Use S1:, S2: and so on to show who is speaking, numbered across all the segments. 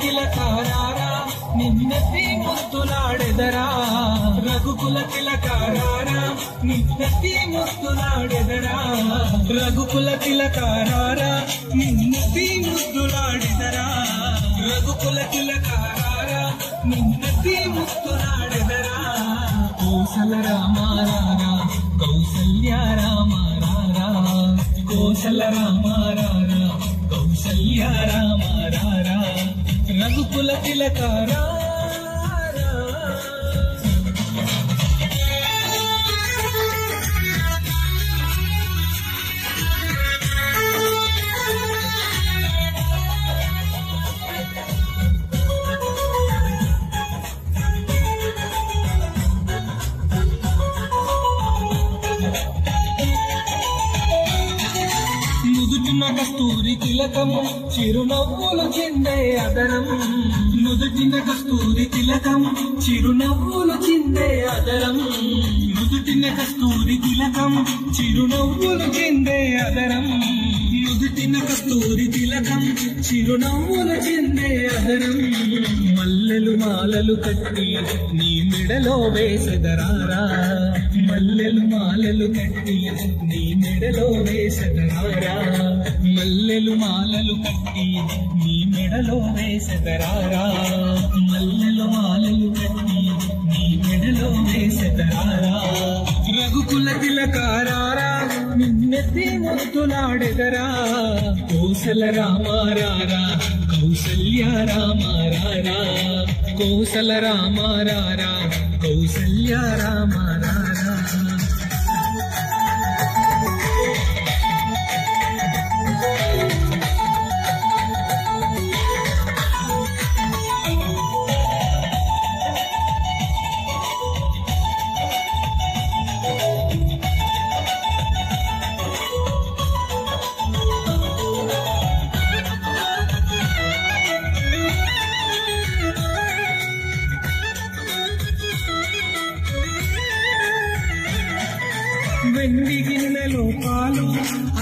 S1: తిలకారారా నిన్నెత్తి ముద్దులాడెదరా రఘుకుల తిలకారారా నిన్నెత్తి ముద్దులాడెదరా రఘుకుల తిలకారారా నిన్నెత్తి ముద్దులాడెదరా రఘుకుల తిలకారారా నిన్నెత్తి ముద్దులాడెదరా కోసల రామారారా కౌసల్య రామారారా కోసల రామారారా కౌసల్య రామారారా రఘుకుల తిలకారారా నుదుటిన కస్తూరి తిలకము చిరునవ్వులు చిందే అదరం నుదుటిన కస్తూరి తిలకం చిరునవ్వులు చిందే అదరం నుదుటిన కస్తూరి తిలకం చిరునవ్వులు చిందే అదరం నుదుటిన కస్తూరి తిలకం చిరునవ్వులు చిందే అదరం మల్లెలు మాలలు కట్టి నీ మెడలో వేసెదరారా మల్లెలు మాలలు కట్టి నీ మెడలో వేసెదరారా మల్లెలు మాలలు కట్టి నీ మెడలో వేసెదరారా మల్లెలు మాలలు కట్టి నీ మెడలో వేసెదరారా రఘుకుల తిలకారారా నిన్నెత్తి ముద్దులాడెదరా కోసల రామారారా కౌసల్య రామారారా కోసల రామారారా కౌసల్య రామారారా వెండి గిన్నెలో పాలు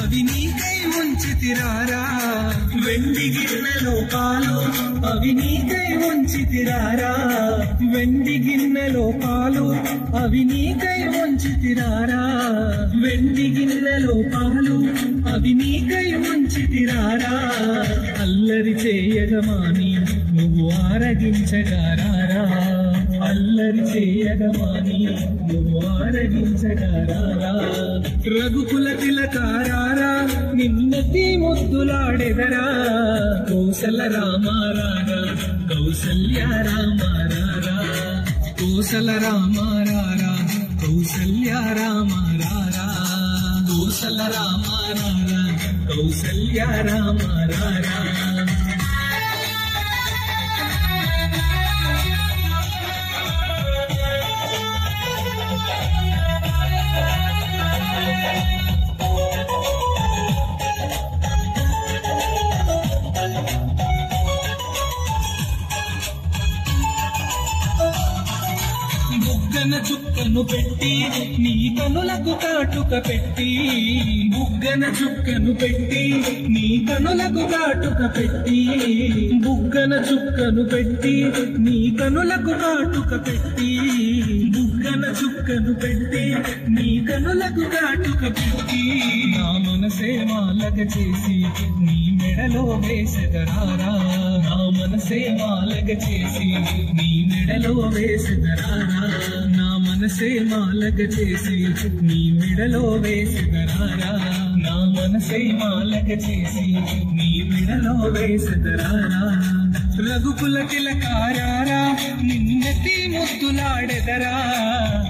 S1: అవి నీకై ఉంచితిరారా వెండి గిన్నెలో పాలు అవి నీకై ఉంచితిరారా వెండి గిన్నెలో పాలు అవి నీకై ఉంచితిరారా వెండి గిన్నెలో పాలు అవి నీకై ఉంచితిరారా అల్లరి చేయగమాని నువ్వు ఆరగించగారారా అల్లరి చేయగమాని నువ్వు ఆరగించగారారా రఘుకుల తిలకారారా నిన్నెత్తి ముద్దులాడెదరా కోసల రామారారా కౌసల్య రామారారా కోసల రామారారా కౌసల్య రామారారా కోసల రామారారా కౌసల్య రామారారా బుగ్గన చుక్కను పెట్టి నీ కనులకు కాటుక పెట్టి బుగ్గన చుక్కను పెట్టి నీ కనులకు కాటుక పెట్టి బుగ్గన చుక్కను పెట్టి నీ కనులకు కాటుక పెట్టి బుగ్గన చుక్కను పెట్టి నీ కనులకు కాటుక పెట్టి నా మనసే మాలగ చేసి నీ మెడలో వేసెదరారా నా మనసే మాలగ చేసి నీ మెడలో వేసెదరారా నా మనసే మాలగ చేసి నీ మెడలో వేసెదరారా నా మనసే మాలగ చేసి నీ మెడలో వేసెదరారా రఘుకుల తిలకారారా నిన్నెత్తి ముద్దులాడెదరా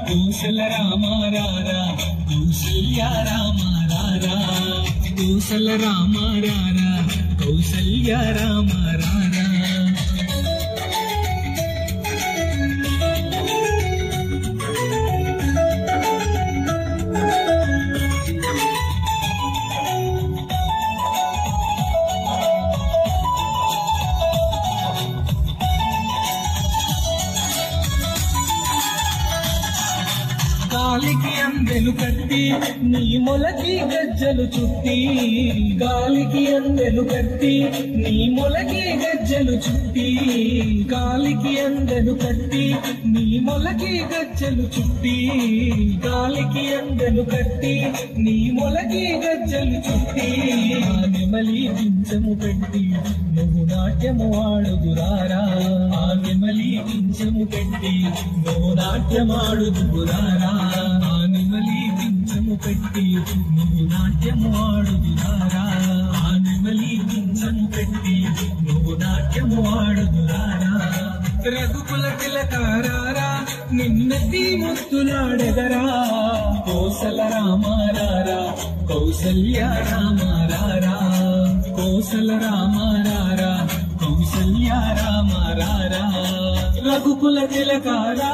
S1: కోసల రామారారా కౌసల్య రామారారా కోసల రామారారా కౌసల్య రామారారా గాలికి అందెలు కట్టి నీ మొలకి గజ్జలు చుట్టి గాలికి అందెలు కట్టి నీ మొలకి గజ్జలు చుట్టి గాలికి అందెలు కట్టి నీ మొలకి గజ్జలు చుట్టి గాలికి అందెలు కట్టి నీ మొలకి గజ్జలు చుట్టి నెమలి పింఛము పెట్టి నువ్వు నాట్యము ఆడుదురారా ఆ నెమలి పింఛము పెట్టి నువ్వు నాట్యమాడుదురారా ఆ నెమలి పింఛము పెట్టి నువ్వు నాట్యము ఆడుదురారా ఆ నెమలి పింఛము పెట్టి నువ్వు నాట్యము ఆడుదురారా రఘుకుల తిలకారారా నిన్నటి ముత్తులాడెదరా కోసల రామారారా కౌసల్య రామారారా కోసల రామారారా కౌసల్య రామారారా రఘుకుల తిలకారా